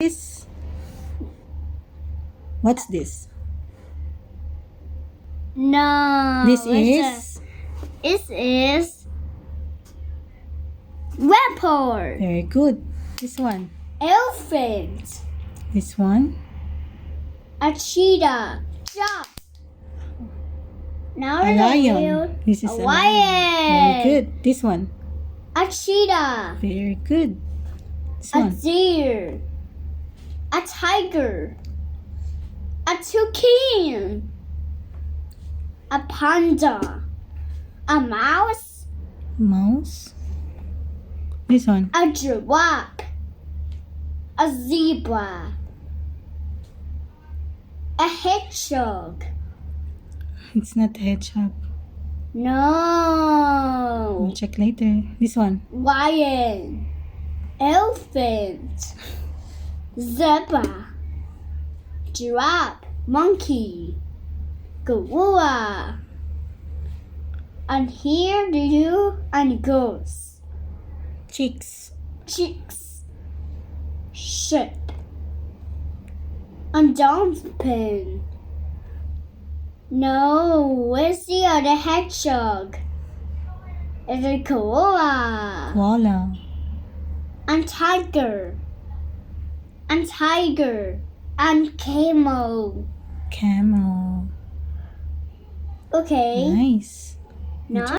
This. What's this? No. This is This is leopard. very good. This one. Elephant. This one. A cheetah. Jump. Now A the lion. wheel. This is A a lion. lion. Very good. This one. A cheetah. Very good. This A one. deer. A tiger. A toucan. A panda. A mouse. Mouse. This one. A giraffe. A zebra. A hedgehog. It's not hedgehog. No. We'll check later. This one. Lion. Elephant. Zebra. Giraffe. Monkey. Gorilla. And here do you and goose. Chicks. Chicks. Sheep. And dolphin. No, where's the other hedgehog? It's a koala. Koala. And tiger. And tiger. And camel. Camel. Okay. Nice. Now